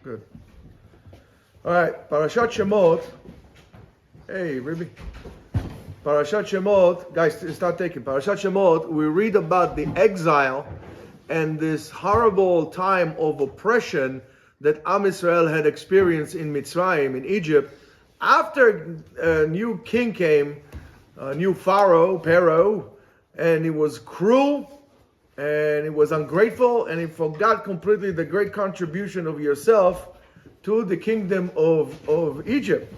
Good. All right, Parashat Shemot. Hey, Ruby. Parashat Shemot, guys, start taking. Parashat Shemot, we read about the exile and this horrible time of oppression that Am Yisrael had experienced in Mitzrayim, in Egypt. After a new king came, a new Pharaoh, and he was cruel, and he was ungrateful, and he forgot completely the great contribution of yourself to the kingdom of Egypt.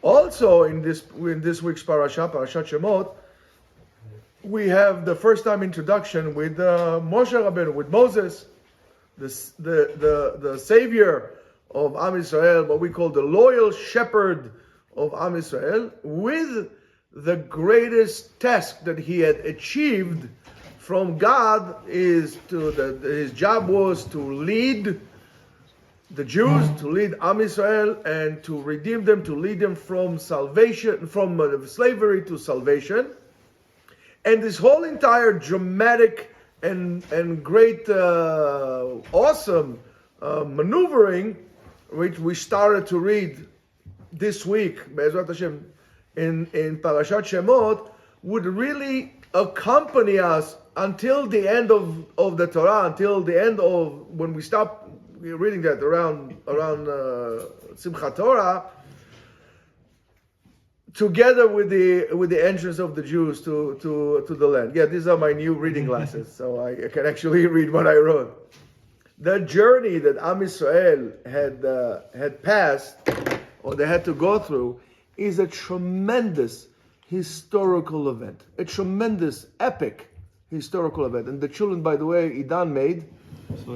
Also, in this week's Parashat Shemot, we have the first time introduction with Moshe Rabbeinu, with Moses, the savior of Am Yisrael, what we call the loyal shepherd of Am Yisrael, with the greatest task that he had achieved from God his job was to lead the Jews, to lead Am Yisrael, and to redeem them, to lead them from salvation, from slavery to salvation. And this whole entire dramatic and great, awesome maneuvering, which we started to read this week, Be'ezrat Hashem, in Parashat Shemot, would really accompany us until the end of the Torah, until the end of when we stop reading that around Simchat Torah, together with the entrance of the Jews to the land. Yeah, these are my new reading glasses, so I can actually read what I wrote. The journey that Am Yisrael had passed, or they had to go through, is a tremendous historical event, a tremendous epic historical event. And the children, by the way, Idan made.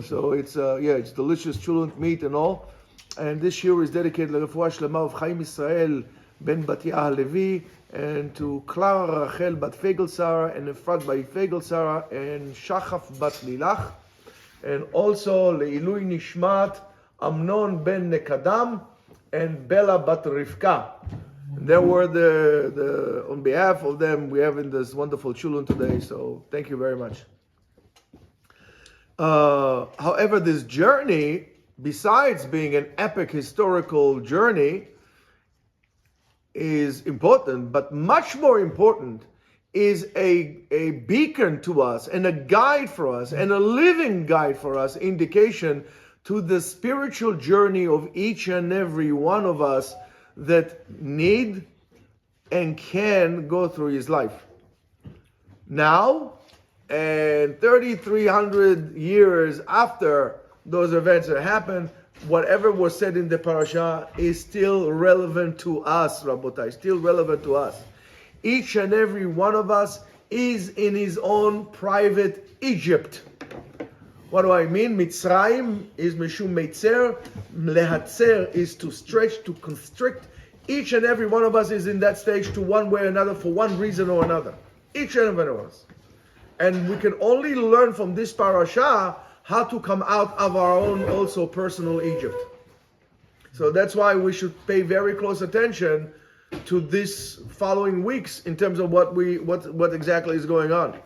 So it's delicious chulent meat and all. And this year is dedicated to Refuah Shlema of Chaim Israel ben Batya HaLevi, and to Clara Rachel bat Fegel Sarah, and Efrat by Fegel Sarah, and Shachaf bat Lilach, and also Leilui Nishmat Amnon ben Nekadam and Bella bat Rivka. And there were the on behalf of them, we have in this wonderful chulun today. So thank you very much. However, this journey, besides being an epic historical journey, is important, but much more important is a beacon to us and a guide for us and a living guide for us, indication to the spiritual journey of each and every one of us that need and can go through his life. Now, and 3,300 years after those events that happened, whatever was said in the parasha is still relevant to us, Rabotai, still relevant to us. Each and every one of us is in his own private Egypt. What do I mean? Mitzrayim is mishum meitzer, lehatzer is to stretch, to constrict. Each and every one of us is in that stage to one way or another for one reason or another. Each and every one of us. And we can only learn from this parasha how to come out of our own also personal Egypt. So that's why we should pay very close attention to this following weeks in terms of what exactly is going on.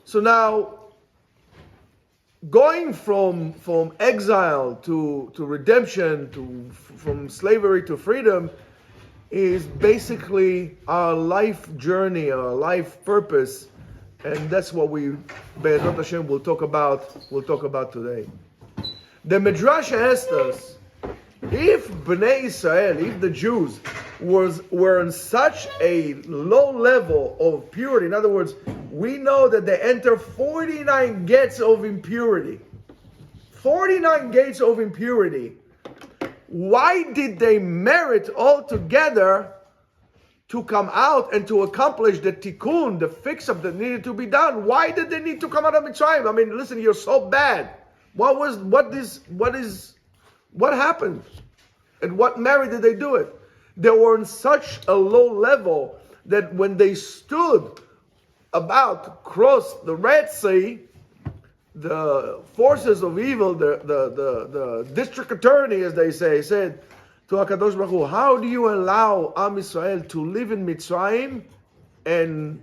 So now, going from exile to redemption, from slavery to freedom, is basically our life journey, our life purpose, and that's what we, Be'ezrat Hashem, will talk about today. The Midrash asked us, if Bnei Israel, if the Jews were on such a low level of purity, in other words, we know that they enter 49 gates of impurity. 49 gates of impurity. Why did they merit altogether to come out and to accomplish the tikkun, the fix-up that needed to be done? Why did they need to come out of Mitzrayim? I mean, listen, you're so bad. What happened? And what merit did they do it? They were on such a low level that when they stood about to cross the Red Sea, the forces of evil, the district attorney, as they say, said to HaKadosh Baruch Hu, how do you allow Am Yisrael to live in Mitzrayim and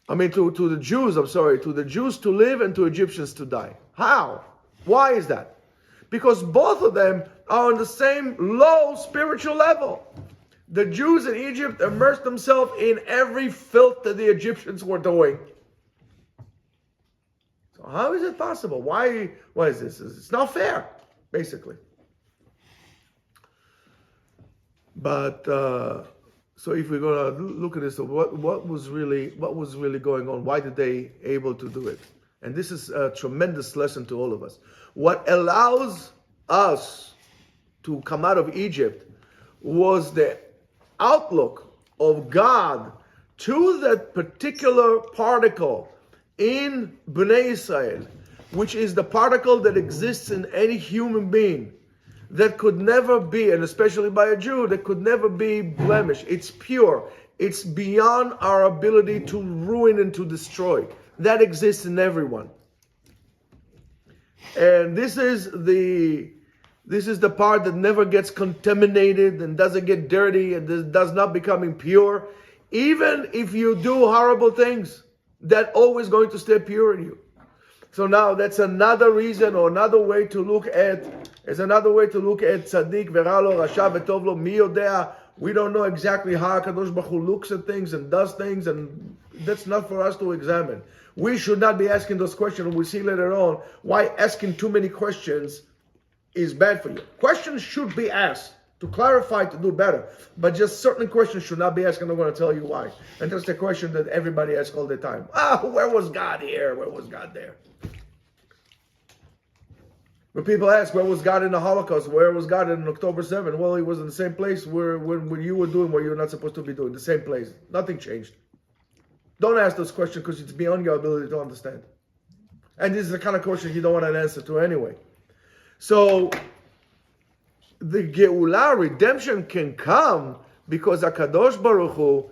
To the Jews, to the Jews to live and to Egyptians to die. How? Why is that? Because both of them are on the same low spiritual level. The Jews in Egypt immersed themselves in every filth that the Egyptians were doing. So how is it possible? Why is this? It's not fair, basically. But so if we're going to look at this, what was really going on? Why did they able to do it? And this is a tremendous lesson to all of us. What allows us to come out of Egypt was the outlook of God to that particular particle in Bnei Israel, which is the particle that exists in any human being, that could never be, and especially by a Jew, that could never be blemished. It's pure. It's beyond our ability to ruin and to destroy. That exists in everyone. And this is the part that never gets contaminated and doesn't get dirty and does not become impure. Even if you do horrible things, that's always going to stay pure in you. So now that's another reason or another way to look at tzaddik v'ra lo, rasha v'tov lo, mi yodea. We don't know exactly how HaKadosh Baruch Hu looks at things and does things, and that's not for us to examine. We should not be asking those questions. We'll see later on why asking too many questions is bad for you. Questions should be asked to clarify, to do better. But just certain questions should not be asked, and I'm going to tell you why. And that's the question that everybody asks all the time. Where was God here? Where was God there? When people ask, where was God in the Holocaust? Where was God in October 7? Well, he was in the same place where you were doing what you were not supposed to be doing. The same place. Nothing changed. Don't ask those questions because it's beyond your ability to understand. And this is the kind of question you don't want an answer to anyway. So, the Geulah, redemption, can come because HaKadosh Baruch Hu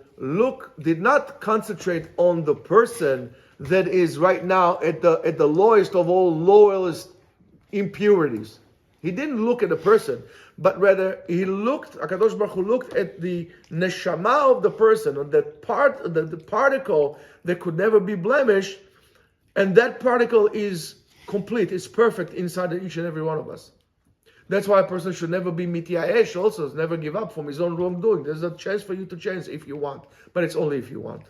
did not concentrate on the person that is right now at the lowest of all lowest impurities. He didn't look at the person, but rather HaKadosh Baruch Hu looked at the neshama of the person, or that part, the particle that could never be blemished, and that particle is complete, it's perfect inside of each and every one of us. That's why a person should never be mityaesh, also never give up from his own wrongdoing. There's a chance for you to change if you want, but it's only if you want.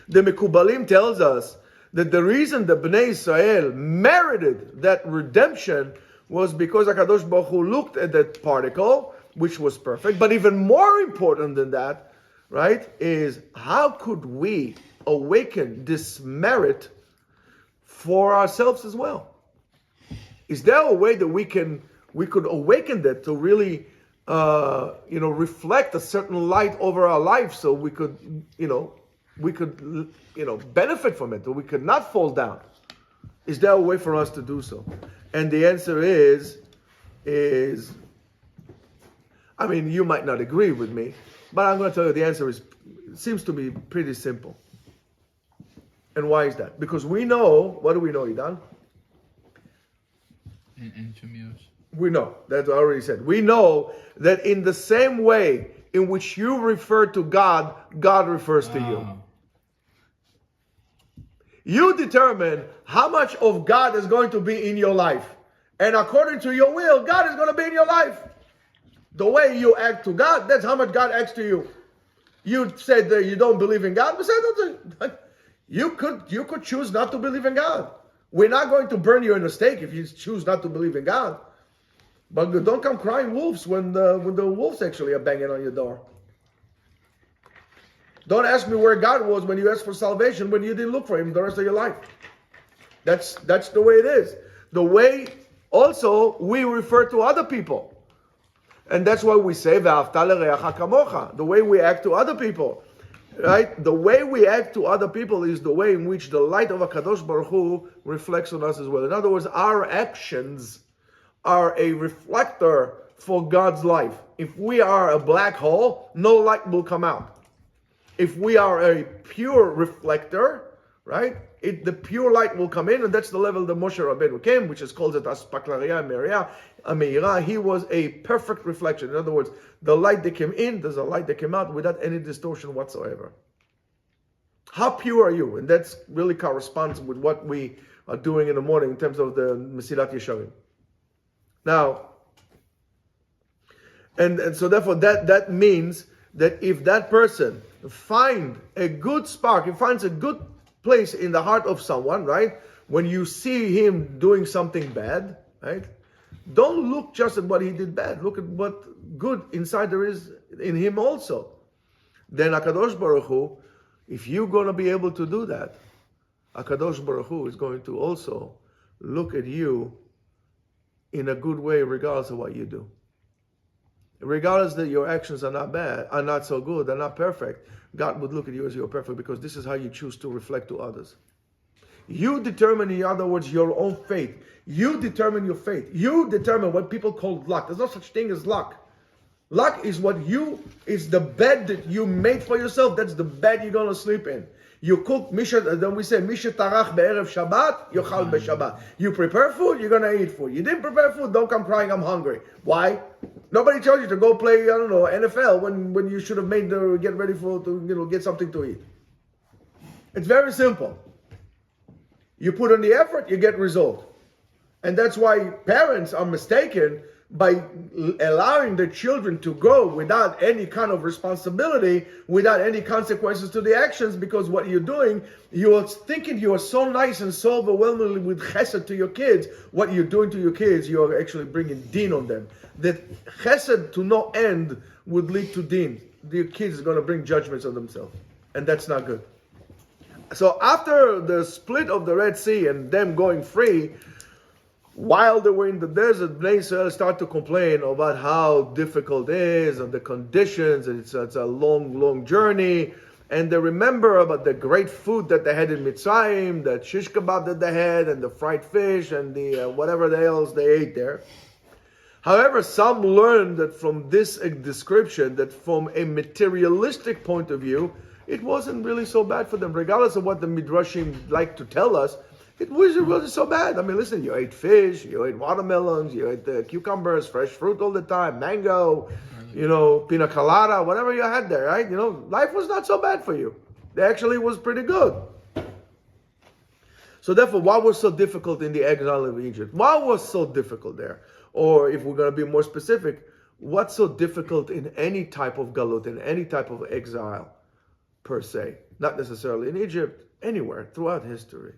The Mekubalim tells us that the reason that Bnei Israel merited that redemption was because HaKadosh Baruch Hu looked at that particle, which was perfect. But even more important than that, right, is how could we awaken this merit for ourselves as well? Is there a way that we could awaken that to really, reflect a certain light over our life, so we could benefit from it, or we could not fall down? Is there a way for us to do so? And the answer is, you might not agree with me, but I'm going to tell you the answer seems to be pretty simple. And why is that? Because we know, what do we know, Idan? We know, that I already said. We know that in the same way in which you refer to God, God refers to you. You determine how much of God is going to be in your life. And according to your will, God is going to be in your life. The way you act to God, that's how much God acts to you. You said that you don't believe in God, but you could choose not to believe in God. We're not going to burn you in a stake if you choose not to believe in God. But don't come crying wolves when the wolves actually are banging on your door. Don't ask me where God was when you asked for salvation, when you didn't look for Him the rest of your life. That's the way it is. The way also we refer to other people. And that's why we say, V'ahavta l'reacha kamocha, the way we act to other people. Right? The way we act to other people is the way in which the light of HaKadosh Baruch Hu reflects on us as well. In other words, our actions are a reflector for God's life. If we are a black hole, no light will come out. If we are a pure reflector, right, the pure light will come in, and that's the level that Moshe Rabbeinu came, which is called Aspaklaria Meirah. He was a perfect reflection. In other words, the light that came in, there's a light that came out without any distortion whatsoever. How pure are you? And that's really corresponds with what we are doing in the morning in terms of the Mesilat Yesharim. Now, and so therefore that means that if that person finds a good spark, he finds a good place in the heart of someone, right? When you see him doing something bad, right? Don't look just at what he did bad. Look at what good inside there is in him also. Then HaKadosh Baruch Hu, if you're going to be able to do that, HaKadosh Baruch Hu is going to also look at you in a good way regardless of what you do. Regardless that your actions are not bad, are not so good, they're not perfect, God would look at you as you're perfect because this is how you choose to reflect to others. You determine, in other words, your own fate. You determine your fate. You determine what people call luck. There's no such thing as luck. Luck is is the bed that you made for yourself. That's the bed you're going to sleep in. You cook, then we say, Misha tarach be'erev Shabbat, yochal be'Shabbat. You prepare food, you're going to eat food. You didn't prepare food, don't come crying, I'm hungry. Why? Nobody told you to go play, NFL when you should have get ready to get something to eat. It's very simple. You put in the effort, you get result. And that's why parents are mistaken by allowing their children to go without any kind of responsibility, without any consequences to the actions, because what you're doing, you're thinking you are so nice and so overwhelmingly with chesed to your kids. What you're doing to your kids, you're actually bringing din on them. That chesed to no end would lead to din. The kids are going to bring judgments on themselves. And that's not good. So after the split of the Red Sea and them going free, while they were in the desert, Bnei Israel start to complain about how difficult it is and the conditions, and it's a long, long journey. And they remember about the great food that they had in Mitzrayim, the shish kebab that they had, and the fried fish, and the whatever else they ate there. However, some learned that from this description, that from a materialistic point of view, it wasn't really so bad for them, regardless of what the Midrashim like to tell us. It wasn't so bad. I mean, listen, you ate fish, you ate watermelons, you ate cucumbers, fresh fruit all the time, mango, pina colada, whatever you had there, right? Life was not so bad for you. It actually was pretty good. So therefore, what was so difficult in the exile of Egypt? What was so difficult there? Or if we're going to be more specific, what's so difficult in any type of galut, in any type of exile, per se? Not necessarily in Egypt, anywhere throughout history.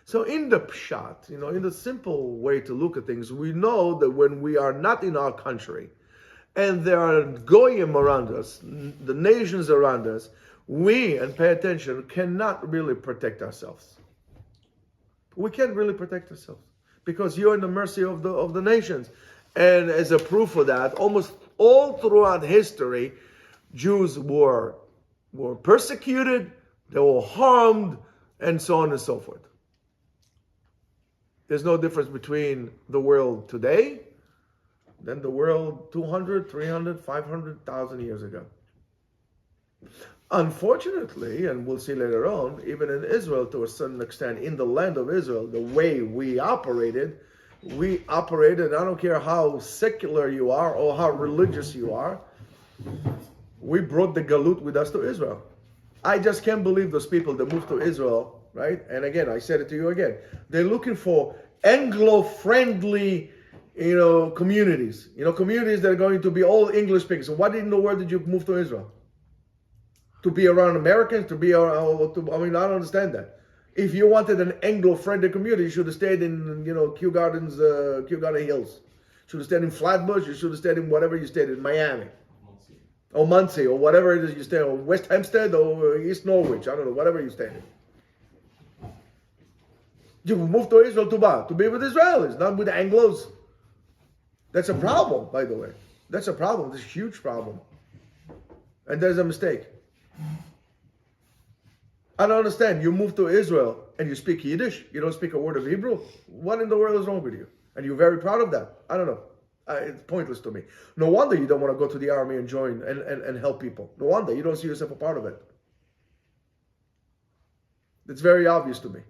So in the pshat, in the simple way to look at things, we know that when we are not in our country, and there are goyim around us, the nations around us, we, and pay attention, cannot really protect ourselves. We can't really protect ourselves because you're in the mercy of the nations. And as a proof of that, almost all throughout history, Jews were persecuted, they were harmed, and so on and so forth. There's no difference between the world today than the world 200, 300, 500,000 years ago. Unfortunately, and we'll see later on, even in Israel to a certain extent, in the land of Israel, the way we operated, I don't care how secular you are or how religious you are, we brought the galut with us to Israel. I just can't believe those people that moved to Israel, right? And again, I said it to you again. They're looking for Anglo-friendly, communities. Communities that are going to be all English speakers. So why in the world did you move to Israel? To be around Americans? I don't understand that. If you wanted an Anglo-friendly community, you should have stayed in, Kew Garden Hills. Should have stayed in Flatbush. You should have stayed in whatever you stayed in, Miami. Or Muncie, or whatever it is you stay in, or West Hempstead, or East Norwich, I don't know, whatever you stay in. You moved to Israel to be with Israelis, not with the Anglos. That's a problem, by the way. That's a problem. That's a huge problem. And there's a mistake. I don't understand. You move to Israel and you speak Yiddish. You don't speak a word of Hebrew. What in the world is wrong with you? And you're very proud of that. I don't know. It's pointless to me. No wonder you don't want to go to the army and join and help people. No wonder you don't see yourself a part of it. It's very obvious to me.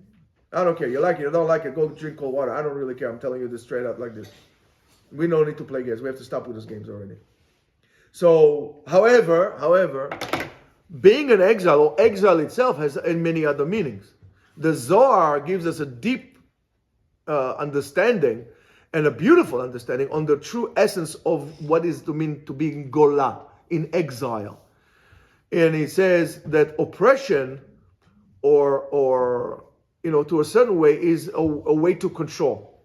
I don't care. You like it, you don't like it, go drink cold water. I don't really care. I'm telling you this straight out like this. We don't need to play games. We have to stop with those games already. So, however, being an exile, or exile itself, has many other meanings. The Zohar gives us a deep understanding and a beautiful understanding on the true essence of what is to mean to be in Gola, in exile. And he says that oppression, or to a certain way, is a way to control.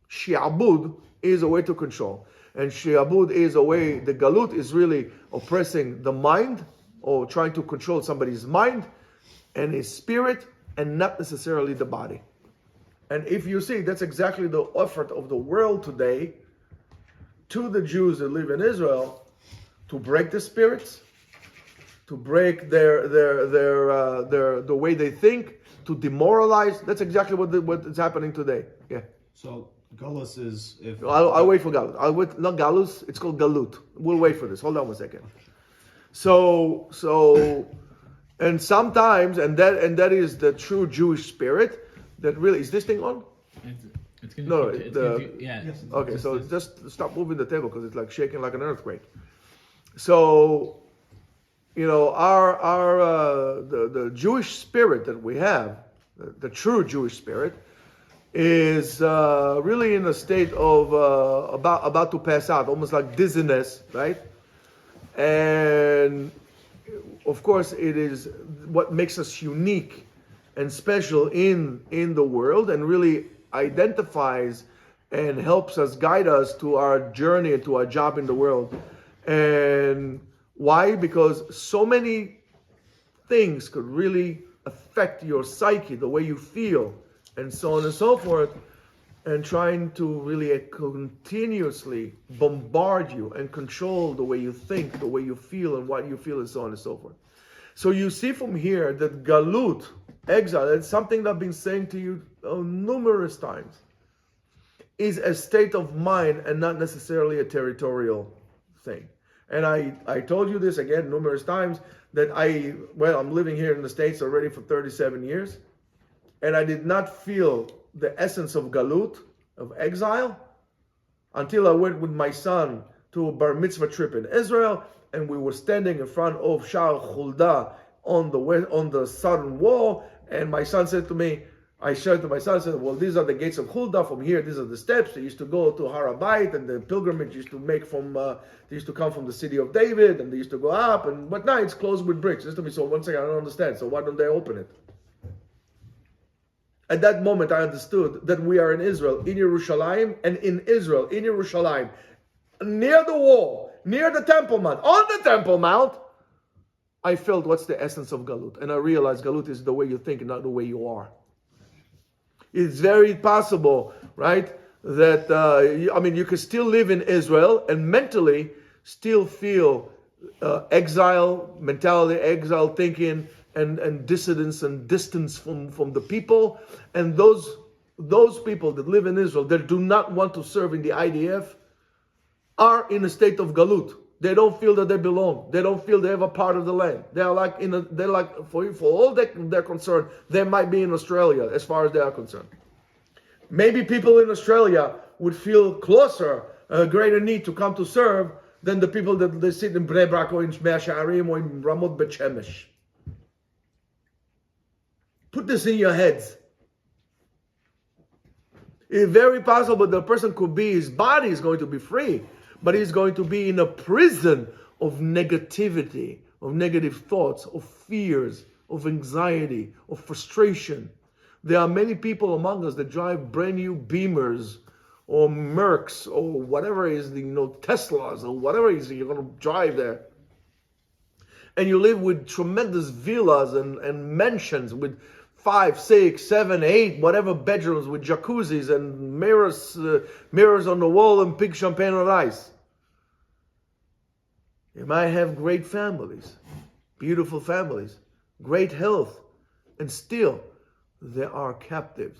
Shi'abud is a way to control. And Shi'abud is a way, the Galut is really oppressing the mind, or trying to control somebody's mind and his spirit, and not necessarily the body. And if you see, that's exactly the effort of the world today to the Jews that live in Israel, to break the spirits, to break the way they think, to demoralize. That's exactly what is happening today. Yeah. So Galus is if I'll wait for Galus. Not Galus. It's called Galut. We'll wait for this. Hold on 1 second. So, and sometimes, and that is the true Jewish spirit that really is this thing on. It's gonna No, yeah. Yes. Okay, so just stop moving the table because it's like shaking like an earthquake. So, the Jewish spirit that we have, the true Jewish spirit, is really in a state of about to pass out, almost like dizziness, right? And of course, it is what makes us unique and special in the world, and really identifies and helps us, guide us to our journey and to our job in the world. And why? Because so many things could really affect your psyche, the way you feel, and so on and so forth, and trying to really continuously bombard you and control the way you think, the way you feel, and what you feel, and so on and so forth. So you see from here that Galut, exile, it's something that I've been saying to you numerous times, is a state of mind and not necessarily a territorial thing. And I told you this again numerous times, that I'm living here in the States already for 37 years, and I did not feel the essence of Galut, of exile, until I went with my son to a bar mitzvah trip in Israel, and we were standing in front of Sha'ar Hulda on the southern wall, and my son said to me, I showed to my son, I said, well, these are the gates of Hulda. From here, these are the steps. They used to go to Har HaBayit, and the pilgrimage used to make they used to come from the city of David, and they used to go up, but now it's closed with bricks. Just to me, so one second, I don't understand. So why don't they open it? At that moment, I understood that we are in Israel, in Yerushalayim, and in Israel, in Yerushalayim, near the wall, near the Temple Mount, on the Temple Mount, I felt what's the essence of Galut. And I realized Galut is the way you think and not the way you are. It's very possible, right, that, you can still live in Israel and mentally still feel exile mentality, exile thinking, and dissidence and distance from the people. And those people that live in Israel that do not want to serve in the IDF are in a state of Galut. They don't feel that they belong. They don't feel they have a part of the land. They're like for all they're concerned, they might be in Australia as far as they are concerned. Maybe people in Australia would feel closer, a greater need to come to serve than the people that they sit in Bnei Brak or in Mea She'arim or in Ramot Bet Shemesh. Put this in your heads. It's very possible the person could be, his body is going to be free, but he's going to be in a prison of negativity, of negative thoughts, of fears, of anxiety, of frustration. There are many people among us that drive brand new Beamers or Mercs or whatever is Teslas or whatever is you're going to drive there. And you live with tremendous villas and mansions with 5, 6, 7, 8, whatever bedrooms with jacuzzis and mirrors on the wall and pink champagne on ice. You might have great families, beautiful families, great health, and still they are captives.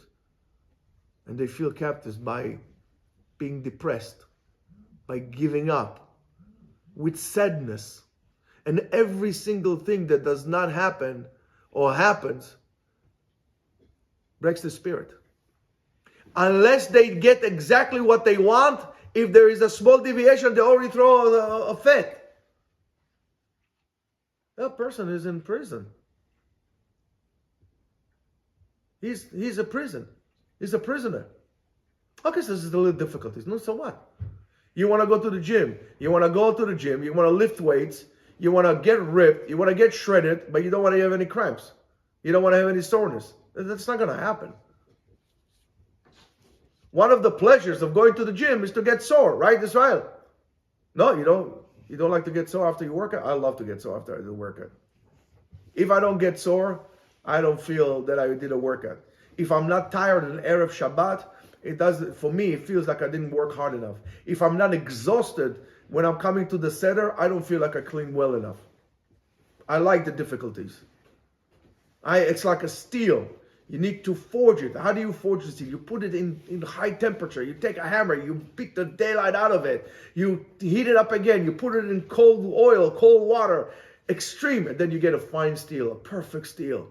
And they feel captives by being depressed, by giving up, with sadness. And every single thing that does not happen or happens breaks the spirit. Unless they get exactly what they want, if there is a small deviation, they already throw a fit. That person is in prison. He's a prison. He's a prisoner. Okay, so this is a little difficulties. No, so what? You want to go to the gym. You want to go to the gym. You want to lift weights. You want to get ripped. You want to get shredded, but you don't want to have any cramps. You don't want to have any soreness. That's not going to happen. One of the pleasures of going to the gym is to get sore, right, Israel? No, you don't. You don't like to get sore after you work out? I love to get sore after I do a workout. If I don't get sore, I don't feel that I did a workout. If I'm not tired on Erev Shabbat, it does, for me, it feels like I didn't work hard enough. If I'm not exhausted when I'm coming to the Seder, I don't feel like I clean well enough. I like the difficulties. It's like a steel. You need to forge it. How do you forge the steel? You put it in high temperature. You take a hammer. You beat the daylight out of it. You heat it up again. You put it in cold oil, cold water, extreme. And then you get a fine steel, a perfect steel.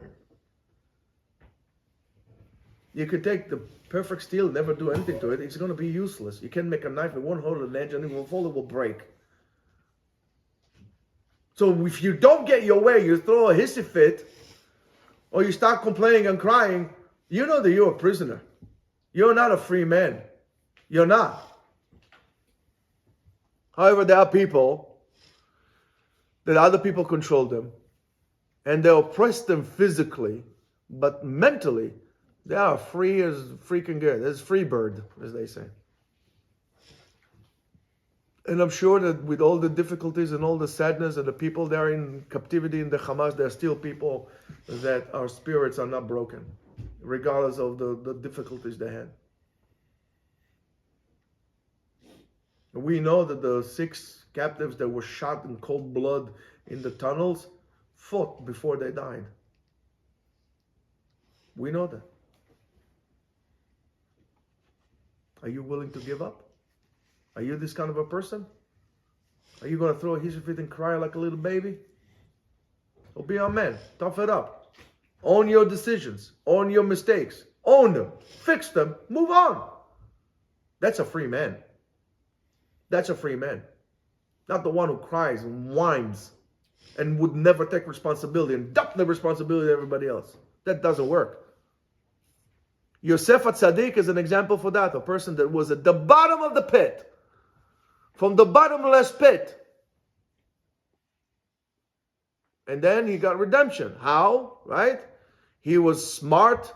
You could take the perfect steel, never do anything to it. It's going to be useless. You can make a knife, it won't hold an edge, and it will fall, it will break. So if you don't get your way, you throw a hissy fit, or you start complaining and crying, you know that you're a prisoner. You're not a free man. You're not. However, there are people that other people control them, and they oppress them physically, but mentally, they are free as freaking good. As free bird, as they say. And I'm sure that with all the difficulties and all the sadness and the people that are in captivity in the Hamas, there are still people that our spirits are not broken, regardless of the difficulties they had. We know that the 6 captives that were shot in cold blood in the tunnels fought before they died. We know that. Are you willing to give up? Are you this kind of a person? Are you going to throw a hissy fit and cry like a little baby? Or be a man. Tough it up. Own your decisions. Own your mistakes. Own them. Fix them. Move on. That's a free man. That's a free man. Not the one who cries and whines and would never take responsibility and dump the responsibility to everybody else. That doesn't work. Yosef HaTzadik is an example for that. A person that was at the bottom of the pit. From the bottomless pit. And then he got redemption. How? Right? He was smart.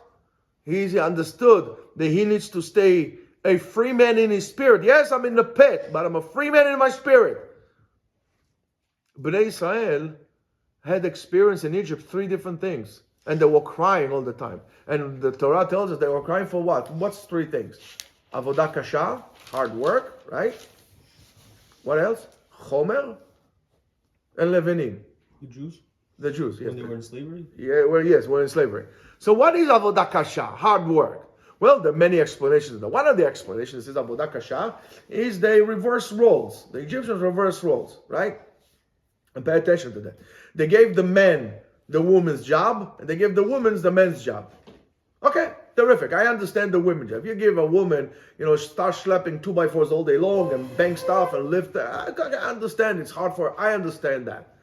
He understood that he needs to stay a free man in his spirit. Yes, I'm in the pit, but I'm a free man in my spirit. Bnei Israel had experience in Egypt 3 different things. And they were crying all the time. And the Torah tells us they were crying for what? What's 3 things? Avodah kasha, hard work, right? What else? Chomer and levanim. The Jews? The Jews, yes. When they were in slavery? Yeah, well, yes, we're in slavery. So what is Avodah kasha? Hard work. Well, there are many explanations. One of the explanations is Avodah kasha is they reverse roles. The Egyptians reverse roles, right? And pay attention to that. They gave the men the woman's job, and they give the women's the men's job. Okay, terrific. I understand the women's job. If you give a woman, start schlepping 2x4s all day long and bang stuff and lift, I understand it's hard for her. I understand that.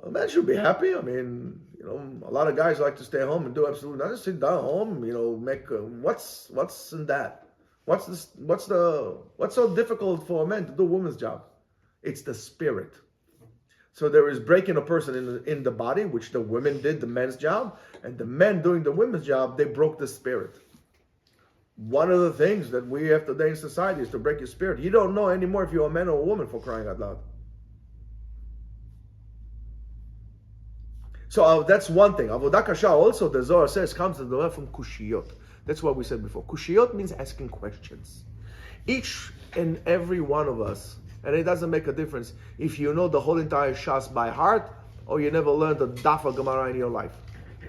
A man should be happy. I mean, a lot of guys like to stay home and do absolutely nothing. Sit down home, make what's in that? What's so difficult for a man to do a woman's job? It's the spirit. So there is breaking a person in the body, which the women did, the men's job, and the men doing the women's job, they broke the spirit. One of the things that we have today in society is to break your spirit. You don't know anymore if you're a man or a woman, for crying out loud. So that's one thing. Avodah kasha also, the Zohar says, comes to the word from kushiyot. That's what we said before. Kushiyot means asking questions. Each and every one of us, and it doesn't make a difference if you know the whole entire Shas by heart or you never learned a daf of Gemara in your life.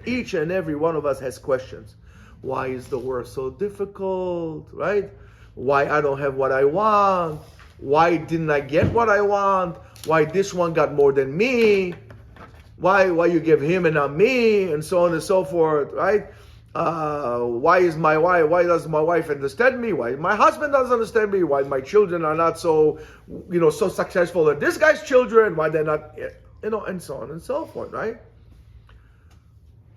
Each and every one of us has questions. Why is the work so difficult, right? Why I don't have what I want? Why didn't I get what I want? Why this one got more than me? Why you give him and not me? And so on and so forth, right? Why does my wife understand me? Why my husband doesn't understand me? Why my children are not so, so successful as this guy's children? Why they're not? and so on and so forth, right?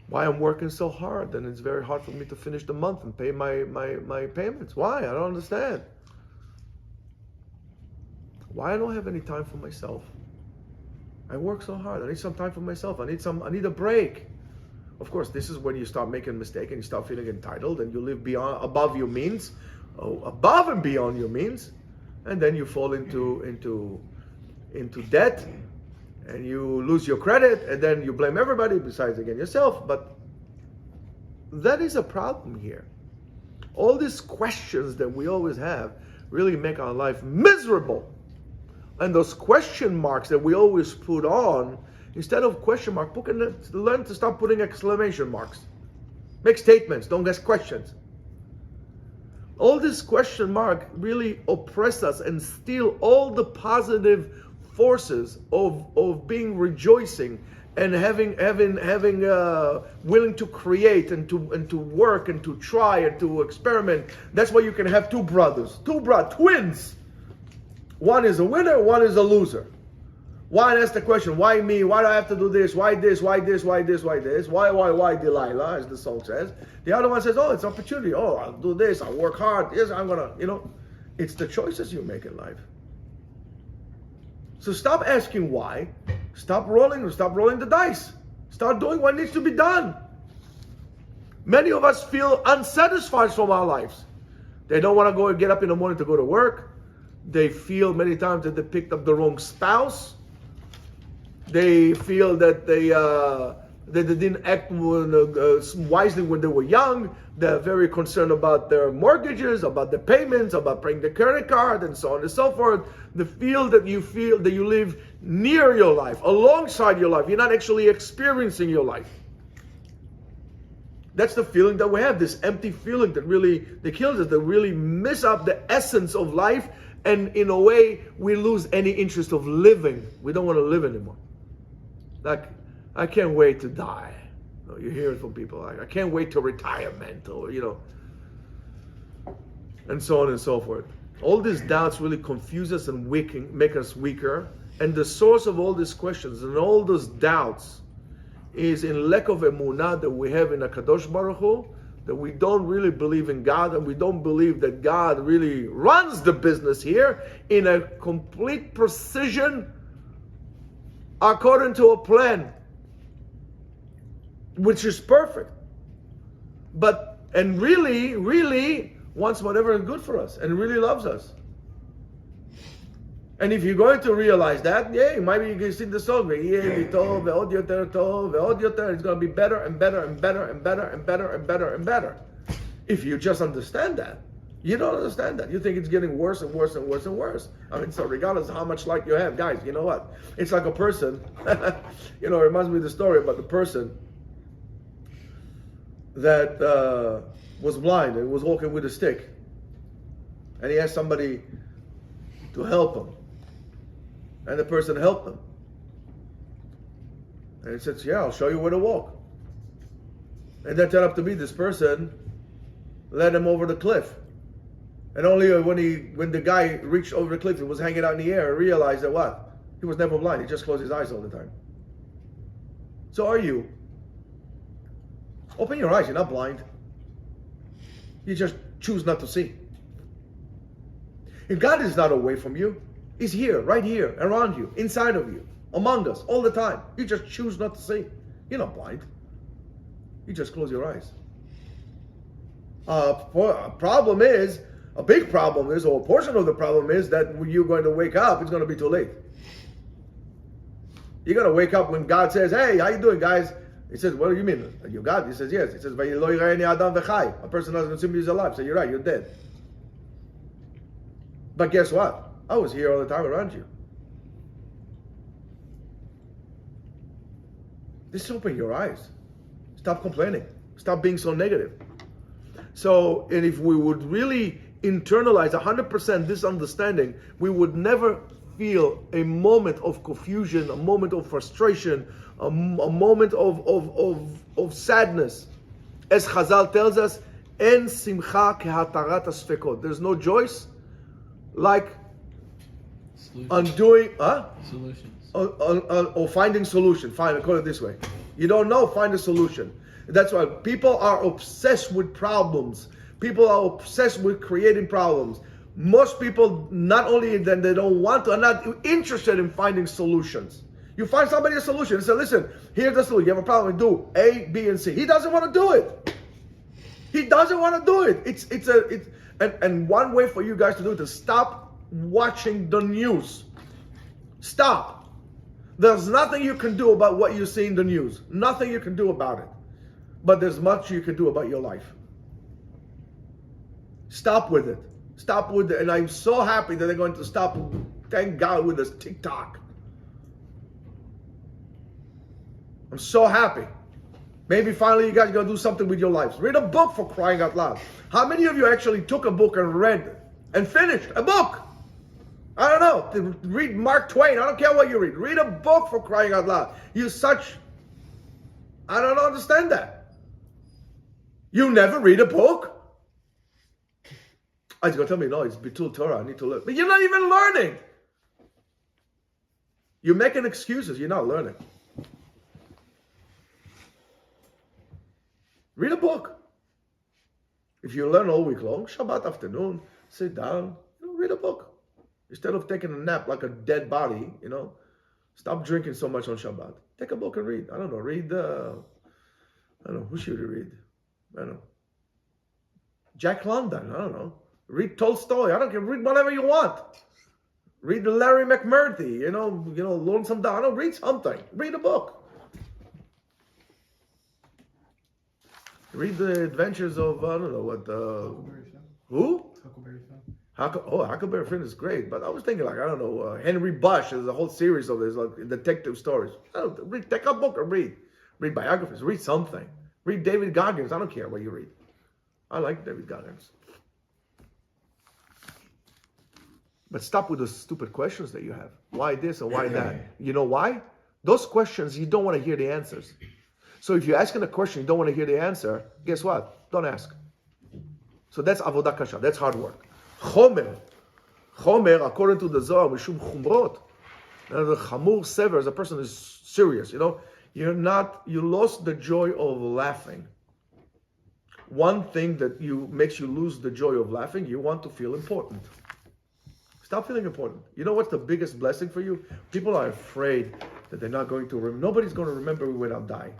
Why I'm working so hard, and it's very hard for me to finish the month and pay my payments. Why? I don't understand. Why I don't have any time for myself? I work so hard. I need some time for myself. I need a break. Of course, this is when you start making a mistake and you start feeling entitled and you live above your means, above and beyond your means, and then you fall into debt, and you lose your credit, and then you blame everybody besides again yourself. But that is a problem here. All these questions that we always have really make our life miserable. And those question marks that we always put on, instead of question mark, learn to stop putting exclamation marks. Make statements, don't ask questions. All this question mark really oppress us and steal all the positive forces of being rejoicing and having willing to create and to work and to try and to experiment. That's why you can have twins. One is a winner, one is a loser. One asks the question, why me? Why do I have to do this? Why this? Why this? Why this? Why this? Why Delilah, as the song says. The other one says, oh, it's opportunity. Oh, I'll do this. I'll work hard. Yes, I'm going to, it's the choices you make in life. So stop asking why. Stop rolling the dice. Start doing what needs to be done. Many of us feel unsatisfied from our lives. They don't want to go and get up in the morning to go to work. They feel many times that they picked up the wrong spouse. They feel that they didn't act wisely when they were young. They're very concerned about their mortgages, about the payments, about paying the credit card, and so on and so forth. They feel that you live near your life, alongside your life. You're not actually experiencing your life. That's the feeling that we have, this empty feeling that kills us, that really miss up the essence of life. And in a way, we lose any interest of living. We don't want to live anymore. Like, I can't wait to die. You hear it from people like, I can't wait to retirement, or, and so on and so forth. All these doubts really confuse us and make us weaker. And the source of all these questions and all those doubts is in lack of emunah that we have in HaKadosh Baruch Hu, that we don't really believe in God, and we don't believe that God really runs the business here in a complete precision according to a plan, which is perfect. And really wants whatever is good for us and really loves us. And if you're going to realize that, maybe you can sing the song, it's going to be better and better and better and better and better and better and better. If you just understand that. You don't understand that. You think it's getting worse and worse and worse and worse. So regardless of how much light you have, guys, you know what? It's like a person, it reminds me of the story about the person that was blind and was walking with a stick. And he asked somebody to help him. And the person helped him. And he says, I'll show you where to walk. And that turned out to be this person led him over the cliff. And only when the guy reached over the cliff and was hanging out in the air, realized that what? He was never blind. He just closed his eyes all the time. So are you. Open your eyes. You're not blind. You just choose not to see. If God is not away from you, He's here, right here, around you, inside of you, among us, all the time. You just choose not to see. You're not blind. You just close your eyes. A big problem is, or a portion of the problem is, that when you're going to wake up, it's going to be too late. You're going to wake up when God says, hey, how you doing, guys? He says, what do you mean? You God? He says, yes. He says, a person doesn't seem to be alive. So you're right, you're dead. But guess what? I was here all the time around you. Just open your eyes. Stop complaining. Stop being so negative. So, and if we would really internalize 100% this understanding, we would never feel a moment of confusion, a moment of frustration, a moment of sadness. As Chazal tells us, En simcha kehatarat hasfekot. There's no joy like Solutions. Or finding solution. Fine, I call it this way. You don't know, find a solution. That's why people are obsessed with problems. People are obsessed with creating problems. Most people, not only that they don't want to, are not interested in finding solutions. You find somebody a solution and say, listen, here's the solution. You have a problem, do A, B, and C. He doesn't want to do it. He doesn't want to do it. And one way for you guys to do it is stop watching the news. Stop. There's nothing you can do about what you see in the news. Nothing you can do about it. But there's much you can do about your life. Stop with it. Stop with it. And I'm so happy that they're going to stop, thank God, with this TikTok. I'm so happy. Maybe finally you guys are going to do something with your lives. Read a book, for crying out loud. How many of you actually took a book and read and finished a book? I don't know. Read Mark Twain. I don't care what you read. Read a book, for crying out loud. I don't understand that. You never read a book? I was going to tell me, no, it's Bitul Torah. I need to learn. But you're not even learning. You're making excuses. You're not learning. Read a book. If you learn all week long, Shabbat afternoon, sit down, read a book. Instead of taking a nap like a dead body, stop drinking so much on Shabbat. Take a book and read. I don't know, read, I don't know, who should you read? I don't know. Jack London, I don't know. Read Tolstoy, I don't care, read whatever you want. Read Larry McMurtry, Lonesome Dove, I don't know, read something. Read a book. Read the adventures of, I don't know what, who? Huckleberry Finn. Huckleberry Finn is great, but I was thinking Henry Bush. There's a whole series of this, detective stories. Take a book and read. Read biographies, read something. Read David Goggins, I don't care what you read. I like David Goggins. But stop with those stupid questions that you have. Why this and why that? You know why? Those questions, you don't want to hear the answers. So if you're asking a question, you don't want to hear the answer, guess what? Don't ask. So that's avodah kasha, that's hard work. Chomer, according to the Zohar, mishum chumrot. The chamur sever, as a person is serious, you lost the joy of laughing. One thing that makes you lose the joy of laughing, you want to feel important. Stop feeling important. You know what's the biggest blessing for you? People are afraid that they're not going to remember. Nobody's going to remember me when I'm dying.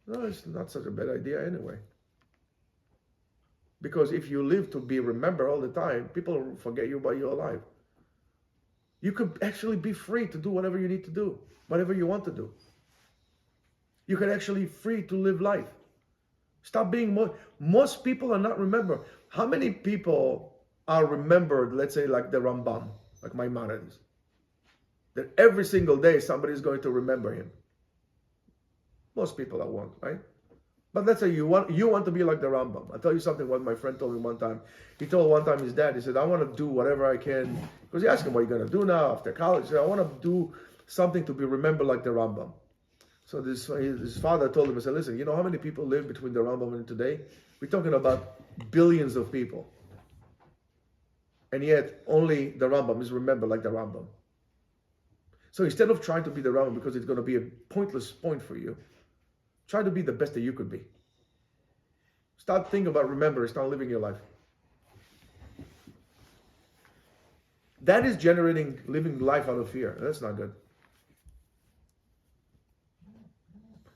No, it's not such a bad idea anyway. Because if you live to be remembered all the time, people forget you while you're alive. You could actually be free to do whatever you need to do, whatever you want to do. You can actually free to live life. Stop being most people are not remembered. How many people are remembered, let's say like the Rambam, like Maimonides, that every single day somebody is going to remember him? Most people won't, right? But let's say you want to be like the Rambam. I'll tell you something what my friend told me one time. He told one time his dad, he said, I want to do whatever I can. Because he asked him, what are you going to do now after college? He said, I want to do something to be remembered like the Rambam. So his father told him, he said, listen, you know how many people live between the Rambam and today? We're talking about billions of people. And yet only the Rambam is remembered like the Rambam. So instead of trying to be the Rambam because it's going to be a pointless point for you, try to be the best that you could be. Start thinking about remembering, start living your life. That is living life out of fear. That's not good.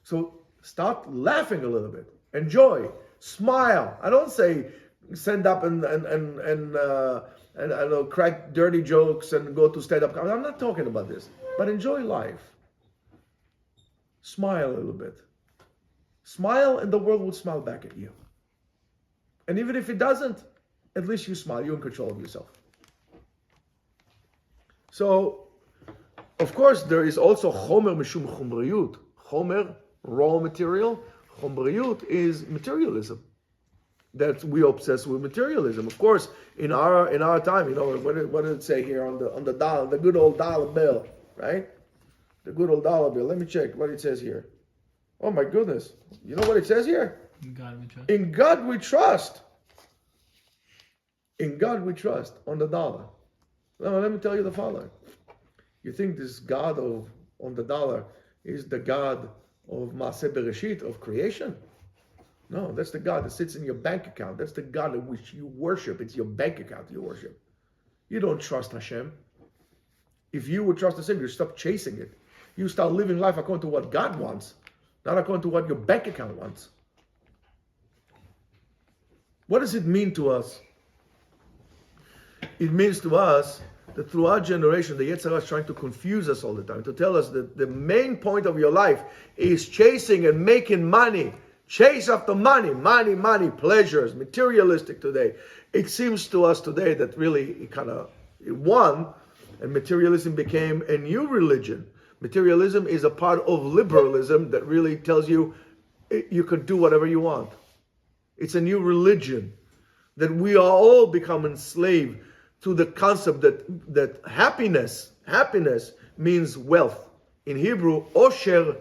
So start laughing a little bit. Enjoy. Smile. I don't say stand up and I know, crack dirty jokes and go to stand-up comedy. I'm not talking about this. But enjoy life. Smile a little bit. Smile and the world will smile back at you. And even if it doesn't, at least you smile. You're in control of yourself. So, of course, there is also chomer mishum chumriyut. Chomer, raw material. Chumriyut is materialism. That we obsess with materialism. Of course, in our time, what did it say here on the dollar, the good old dollar bill, right? The good old dollar bill. Let me check what it says here. Oh my goodness. You know what it says here? In God we trust. In God we trust. In God we trust on the dollar. No, let me tell you the following. You think this God on the dollar is the God of Maaseh Bereshit, of creation? No, that's the God that sits in your bank account. That's the God in which you worship. It's your bank account you worship. You don't trust Hashem. If you would trust Hashem, you stop chasing it. You start living life according to what God wants, not according to what your bank account wants. What does it mean to us? It means to us that through our generation, the Yetzer Hara is trying to confuse us all the time, to tell us that the main point of your life is chasing and making money. Chase after money, money, pleasures, materialistic today. It seems to us today that really it won, and materialism became a new religion. Materialism is a part of liberalism that really tells you you can do whatever you want. It's a new religion that we are all become enslaved to the concept that happiness means wealth. In Hebrew, osher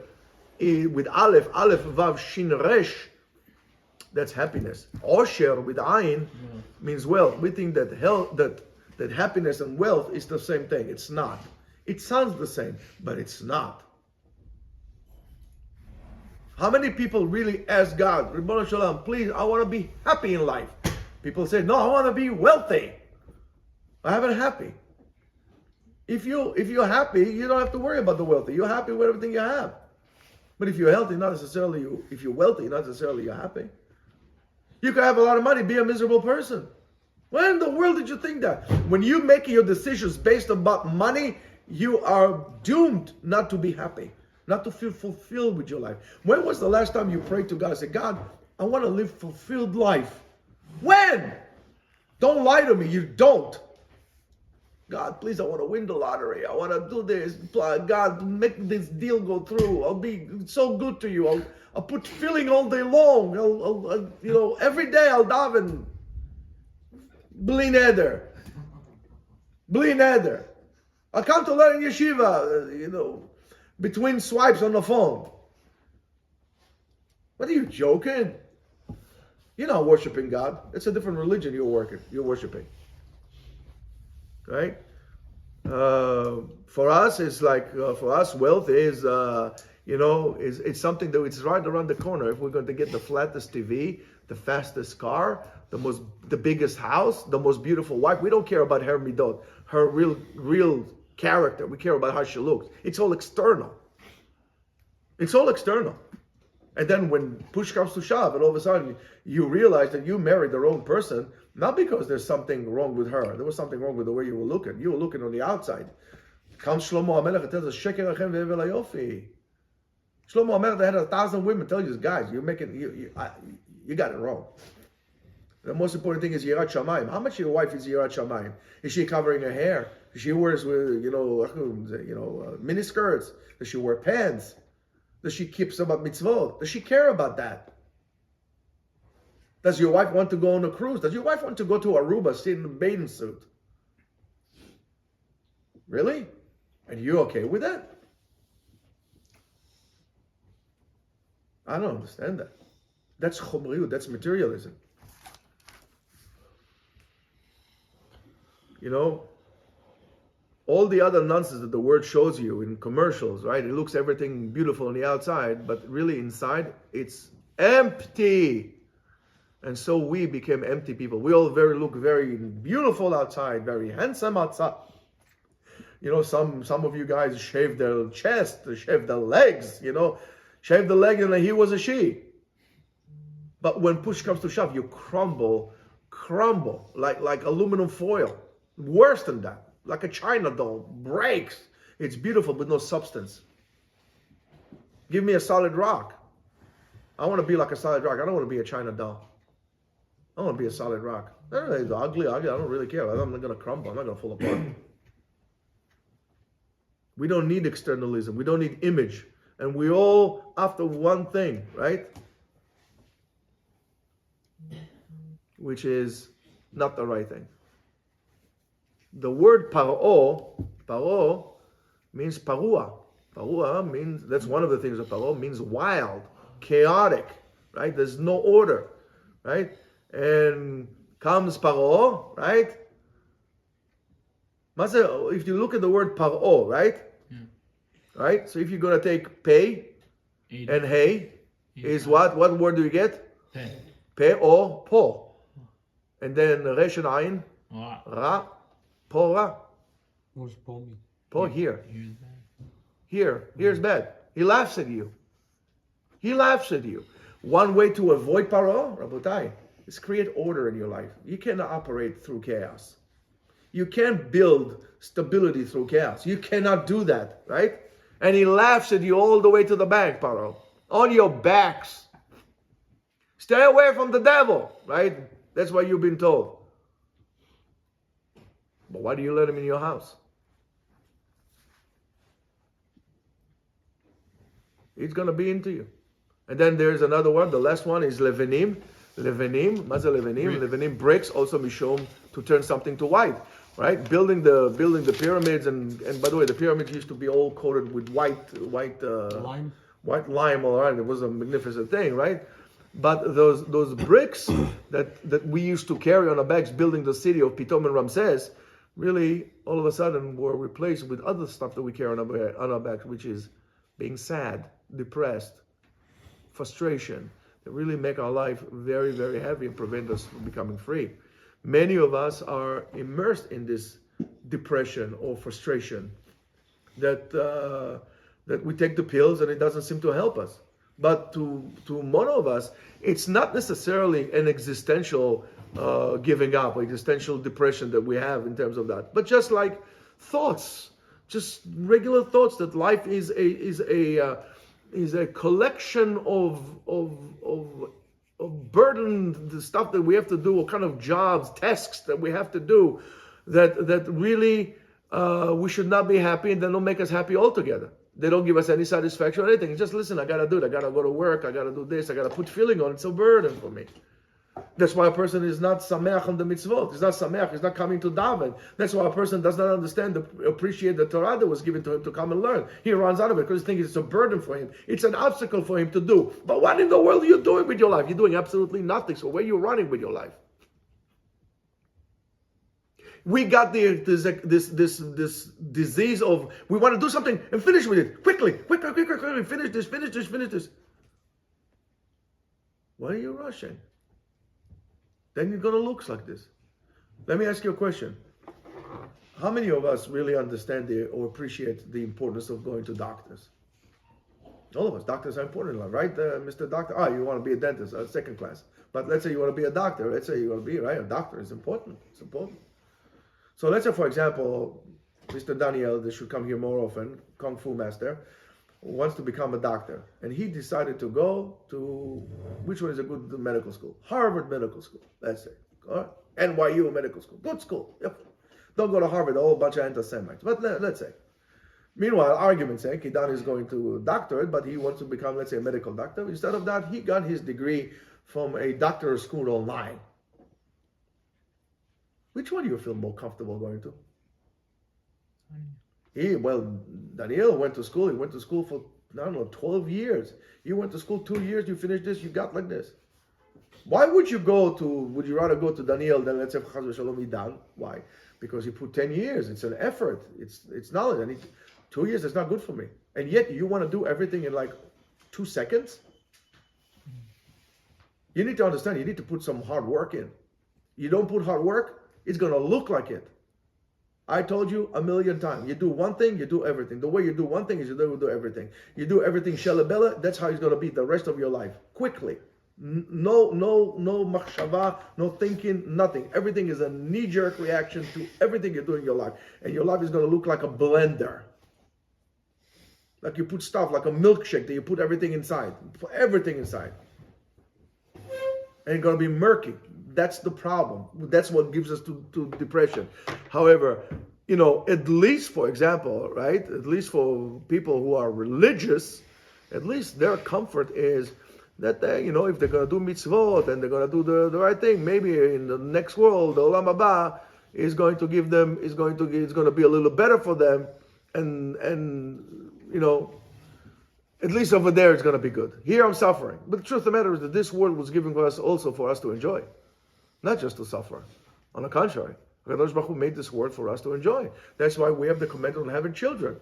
with aleph, vav, shin, resh, that's happiness. Osher with ayin means wealth. We think that that happiness and wealth is the same thing. It's not. It sounds the same, but it's not. How many people really ask God, Ribono Shel Olam, please, I want to be happy in life? People say, no, I want to be wealthy. I haven't happy. If you're happy, you don't have to worry about the wealthy. You're happy with everything you have. But if you're healthy, not necessarily if you're wealthy, not necessarily you're happy. You can have a lot of money, be a miserable person. When in the world did you think that? When you make your decisions based about money, you are doomed not to be happy, not to feel fulfilled with your life. When was the last time you prayed to God and said, God, I want to live fulfilled life? When? Don't lie to me, you don't. God, please, I want to win the lottery. I want to do this. God, make this deal go through. I'll be so good to you. I'll put filling all day long. I'll every day I'll daven. Bli neder. I'll come to learn in yeshiva, between swipes on the phone. What are you joking? You're not worshiping God. It's a different religion you're worshiping. Right? For us, it's like for us, wealth is it's something that it's right around the corner. If we're going to get the flattest TV, the fastest car, the biggest house, the most beautiful wife, we don't care about her midot, her real character. We care about how she looks. It's all external. And then when push comes to shove, and all of a sudden you realize that you married the wrong person, not because there's something wrong with her. There was something wrong with the way you were looking. You were looking on the outside. Comes Shlomo HaMelech and tells us, Sheker Hachem ve'evel hayofi. Shlomo HaMelech had 1,000 women tell you, guys, you got it wrong. The most important thing is Yirat Shamayim. How much your wife is Yirat Shamayim? Is she covering her hair? Does she wears mini skirts? Does she wear pants? Does she keep Shabbat mitzvot? Does she care about that? Does your wife want to go on a cruise? Does your wife want to go to Aruba, sit in a bathing suit? Really? And you're okay with that? I don't understand that. That's chomriut, that's materialism. All the other nonsense that the world shows you in commercials, right? It looks everything beautiful on the outside, but really inside, it's empty. And so we became empty people. We all look very beautiful outside, very handsome outside. Some of you guys shave their chest, shave their legs, shave the leg and he was a she. But when push comes to shove, you crumble like aluminum foil. Worse than that. Like a China doll, breaks. It's beautiful, but no substance. Give me a solid rock. I want to be like a solid rock. I don't want to be a China doll. I want to be a solid rock. It's ugly. I don't really care. I'm not going to crumble. I'm not going to fall apart. We don't need externalism. We don't need image. And we all after one thing, right? Which is not the right thing. The word paro means parua. Parua means, that's one of the things of paro, means wild, chaotic, right? There's no order, right? And comes paro, right? If you look at the word paro, right? Yeah. Right? So if you're going to take pay and hey, is what? What word do you get? Pay. Pe or po. And then resh and ayin, Wow. ra, po ra. What's Pomi? Po here. Use that. Here's bad. He laughs at you. He laughs at you. One way to avoid paro, Rabotai, is create order in your life. You cannot operate through chaos. You can't build stability through chaos. You cannot do that, right? And he laughs at you all the way to the bank, paro. On your backs. Stay away from the devil, right? That's what you've been told. But why do you let him in your house? He's going to be into you. And then there's another one. The last one is levenim. Levenim. Maza levenim. Levenim breaks also mishom to turn something to white. Right? Building the pyramids, and by the way, the pyramids used to be all coated with white Lime. white lime all around. It was a magnificent thing, right? But those bricks that we used to carry on our backs building the city of Pitom and Ramses, really all of a sudden were replaced with other stuff that we carry on our backs, which is being sad, depressed, frustration, that really make our life very, very heavy and prevent us from becoming free. Many of us are immersed in this depression or frustration that we take the pills and it doesn't seem to help us. But to mono of us, it's not necessarily an existential giving up, or existential depression that we have in terms of that, but just like thoughts, just regular thoughts that life is a collection of burden, the stuff that we have to do, what kind of jobs, tasks that we have to do, that really we should not be happy, and they don't make us happy altogether. They don't give us any satisfaction or anything. It's just, listen, I got to do it. I got to go to work. I got to do this. I got to put feeling on it. It's a burden for me. That's why a person is not sameach on the mitzvot. He's not sameach. He's not coming to daven. That's why a person does not understand, appreciate the Torah that was given to him to come and learn. He runs out of it because he thinks it's a burden for him. It's an obstacle for him to do. But what in the world are you doing with your life? You're doing absolutely nothing. So where are you running with your life? We got this disease of, we want to do something and finish with it quickly, finish this. Why are you rushing? Then you're going to look like this. Let me ask you a question. How many of us really understand or appreciate the importance of going to doctors? All of us. Doctors are important in life, right, Mr. Doctor? You want to be a dentist, second class. But let's say you want to be a doctor. Let's say you want to be, right, a doctor is important. It's important. So let's say, for example, Mr. Daniel, that should come here more often, Kung Fu master, wants to become a doctor. And he decided to go to, which one is a good medical school? Harvard Medical School, let's say. All right? NYU Medical School, good school. Yep. Don't go to Harvard, a whole bunch of anti-Semites. But let's say. Meanwhile, argument saying, Kidan is going to doctorate, but he wants to become, let's say, a medical doctor. Instead of that, he got his degree from a doctor's school online. Which one do you feel more comfortable going to? Daniel went to school. He went to school for, 12 years. You went to school 2 years, you finished this, you got like this. Why would you rather go to Daniel than, let's say, Chaz v'Shalom Idan? Why? Because he put 10 years. It's an effort. It's knowledge. And 2 years is not good for me. And yet you want to do everything in like 2 seconds? You need to understand, you need to put some hard work in. You don't put hard work, it's going to look like it. I told you 1,000,000 times. You do one thing, you do everything. The way you do one thing is you do everything. You do everything shelabella, that's how it's going to be the rest of your life. Quickly. No machshava, no thinking, nothing. Everything is a knee-jerk reaction to everything you do in your life. And your life is going to look like a blender. Like you put stuff, like a milkshake that you put everything inside. Put everything inside. And it's going to be murky. That's the problem. That's what gives us to depression. However, at least, for example, right, at least for people who are religious, at least their comfort is that they, if they're going to do mitzvot and they're going to do the right thing, maybe in the next world, the Olam Haba is going to give them, is going to be a little better for them, and at least over there it's going to be good. Here I'm suffering. But the truth of the matter is that this world was given for us also for us to enjoy. Not just to suffer. On the contrary, HaKadosh Baruch Hu made this world for us to enjoy. That's why we have the commandment on having children.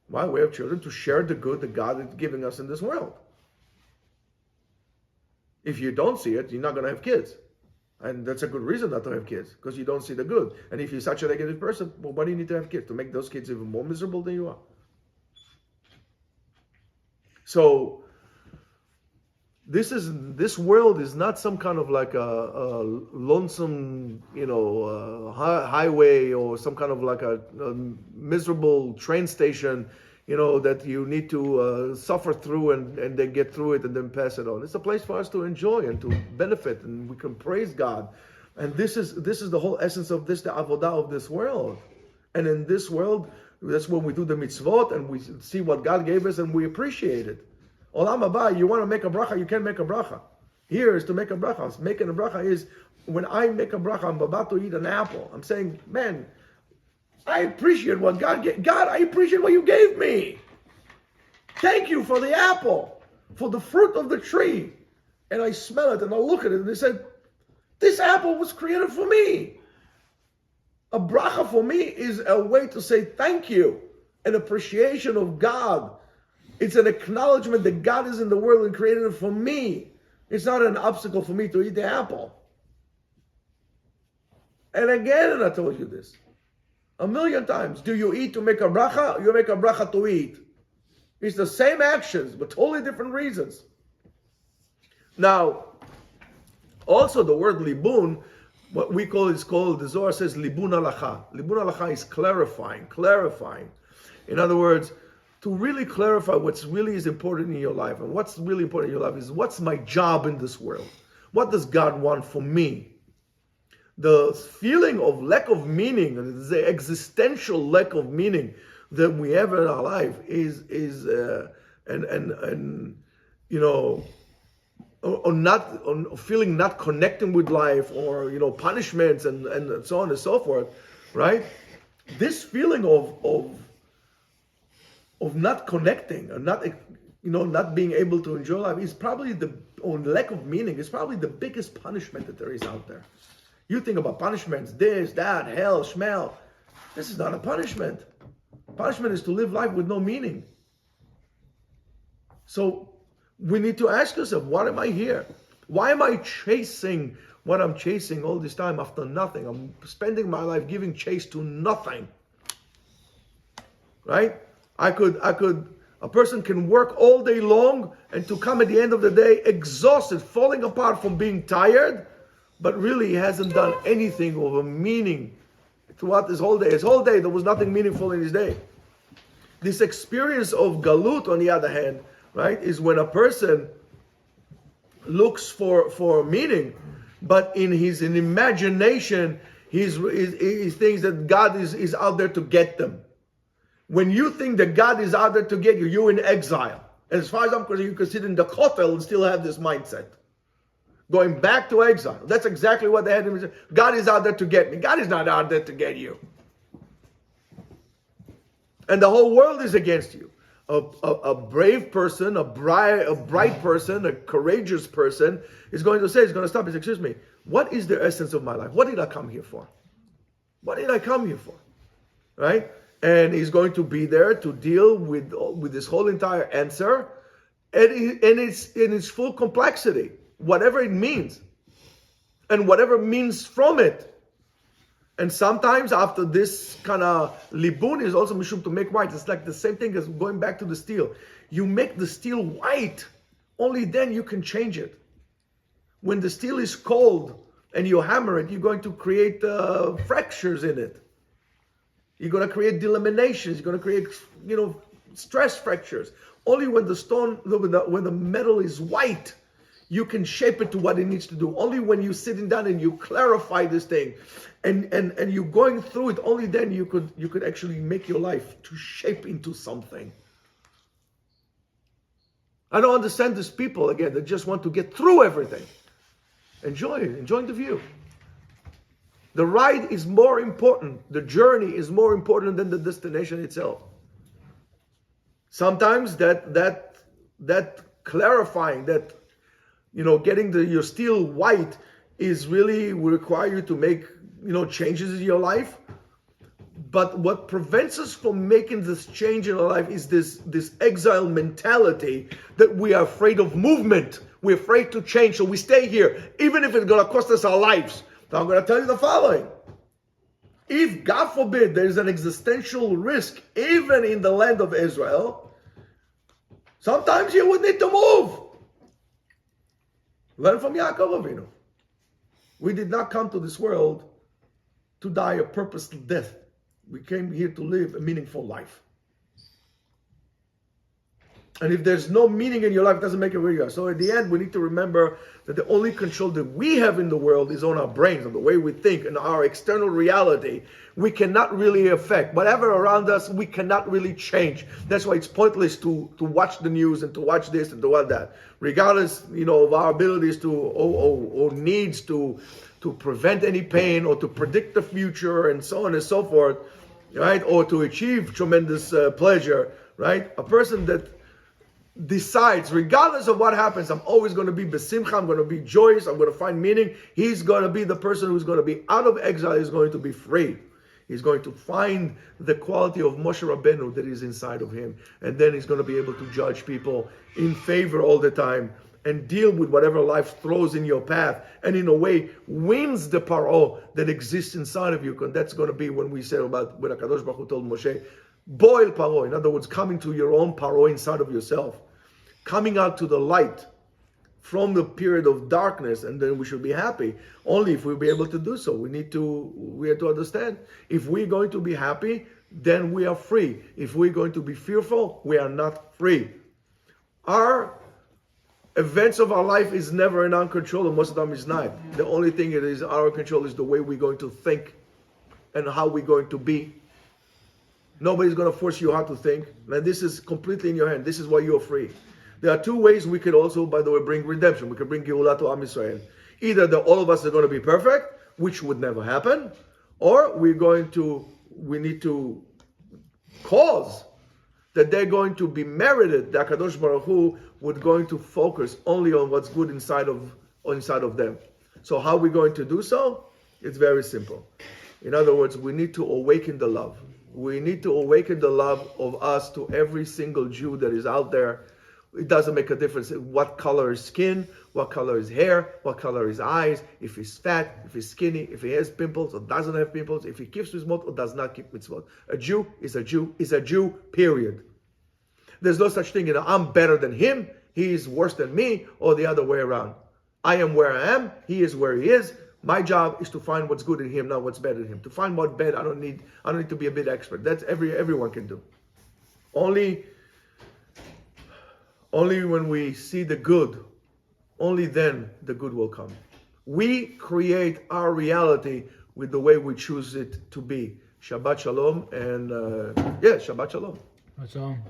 Why we have children? To share the good that God is giving us in this world. If you don't see it, you're not going to have kids. And that's a good reason not to have kids, because you don't see the good. And if you're such a negative person, well, why do you need to have kids? To make those kids even more miserable than you are. So, this world is not some kind of like a lonesome, highway, or some kind of like a miserable train station, that you need to suffer through and then get through it and then pass it on. It's a place for us to enjoy and to benefit, and we can praise God. And this is the whole essence of this, the avodah of this world. And in this world, that's when we do the mitzvot and we see what God gave us and we appreciate it. Olam haba, you want to make a bracha, you can make a bracha. Here is to make a bracha. Making a bracha is, when I make a bracha, I'm about to eat an apple. I'm saying, man, I appreciate what God gave. God, I appreciate what you gave me. Thank you for the apple, for the fruit of the tree. And I smell it and I look at it and they said, this apple was created for me. A bracha for me is a way to say thank you, an appreciation of God. It's an acknowledgement that God is in the world and created it for me. It's not an obstacle for me to eat the apple. And again, I told you this 1,000,000 times. Do you eat to make a bracha, or you make a bracha to eat? It's the same actions, but totally different reasons. Now, also the word libun, what we call is called, the Zohar says libun halacha. Libun halacha is clarifying. In other words, to really clarify what's really is important in your life. And what's really important in your life is, what's my job in this world? What does God want from me? The feeling of lack of meaning, the existential lack of meaning that we have in our life is feeling not connecting with life, or punishments and so on and so forth, right? This feeling of not connecting, or not being able to enjoy life is probably lack of meaning is probably the biggest punishment that there is out there. You think about punishments, this, that, hell, shmel. This is not a punishment. Punishment is to live life with no meaning. So we need to ask yourself, what am I here? Why am I chasing what I'm chasing all this time after nothing? I'm spending my life giving chase to nothing. Right? A person can work all day long and to come at the end of the day exhausted, falling apart from being tired, but really he hasn't done anything of a meaning throughout his whole day. His whole day, there was nothing meaningful in his day. This experience of galut, on the other hand, right, is when a person looks for meaning, but in his imagination, he thinks that God is out there to get them. When you think that God is out there to get you, you're in exile. As far as I'm concerned, you can sit in the kotel and still have this mindset. Going back to exile. That's exactly what they had in mind. God is out there to get me. God is not out there to get you. And the whole world is against you. A brave person, a bright person, a courageous person is going to stop and say, excuse me, what is the essence of my life? What did I come here for? What did I come here for? Right? And he's going to be there to deal with this whole entire answer and in its full complexity, whatever it means, and whatever means from it. And sometimes after this kind of libun is also mishum to make white. It's like the same thing as going back to the steel. You make the steel white, only then you can change it. When the steel is cold and you hammer it, you're going to create fractures in it. You're going to create delaminations. You're going to create, stress fractures. Only when when the metal is white, you can shape it to what it needs to do. Only when you're sitting down and you clarify this thing, and you're going through it, only then you could actually make your life to shape into something. I don't understand these people, again, that just want to get through everything. Enjoying the view. The ride is more important. The journey is more important than the destination itself. Sometimes that clarifying, that getting your steel white is really will require you to make changes in your life. But what prevents us from making this change in our life is this exile mentality that we are afraid of movement. We're afraid to change, so we stay here, even if it's going to cost us our lives. Now I'm going to tell you the following. If, God forbid, there is an existential risk, even in the land of Israel, sometimes you would need to move. Learn from Yaakov Avinu. We did not come to this world to die a purposeless death. We came here to live a meaningful life. And if there's no meaning in your life, it doesn't make it where you are. So at the end, we need to remember that the only control that we have in the world is on our brains, on the way we think, and our external reality. We cannot really affect. Whatever around us, we cannot really change. That's why it's pointless to watch the news and to watch this and to watch that. Regardless, of our abilities to or needs to prevent any pain or to predict the future and so on and so forth, right? Or to achieve tremendous pleasure, right? A person that decides, regardless of what happens, I'm always going to be besimcha, I'm going to be joyous, I'm going to find meaning. He's going to be the person who's going to be out of exile, he's going to be free. He's going to find the quality of Moshe Rabbeinu that is inside of him. And then he's going to be able to judge people in favor all the time and deal with whatever life throws in your path. And in a way, wins the paro that exists inside of you. And that's going to be when we said about when HaKadosh Baruch Hu told Moshe, boil paro. In other words, coming to your own paro inside of yourself. Coming out to the light from the period of darkness, and then we should be happy only if we'll be able to do so. We have to understand, if we're going to be happy, then we are free. If we're going to be fearful, we are not free. Our events of our life is never in our control, and most of the time is not. The only thing it is our control is the way we're going to think and how we're going to be. Nobody's going to force you how to think, and this is completely in your hand. This is why you're free. There are two ways we could also, by the way, bring redemption. We could bring Geulah to Am Yisrael. Either all of us are going to be perfect, which would never happen, or we need to cause that they're going to be merited. The HaKadosh Baruch Hu would going to focus only on what's good inside of them. So how are we going to do so? It's very simple. In other words, we need to awaken the love. We need to awaken the love of us to every single Jew that is out there. It doesn't make a difference what color is skin, what color is hair, what color is eyes, if he's fat, if he's skinny, if he has pimples or doesn't have pimples, if he keeps mitzvot or does not keep mitzvot. A Jew is a Jew, is a Jew, period. There's no such thing, I'm better than him, he is worse than me, or the other way around. I am where I am, he is where he is. My job is to find what's good in him, not what's bad in him. To find what's bad, I don't need to be a bit expert. That's everyone can do. Only when we see the good, only then the good will come. We create our reality with the way we choose it to be. Shabbat Shalom, and Shabbat Shalom. Shalom.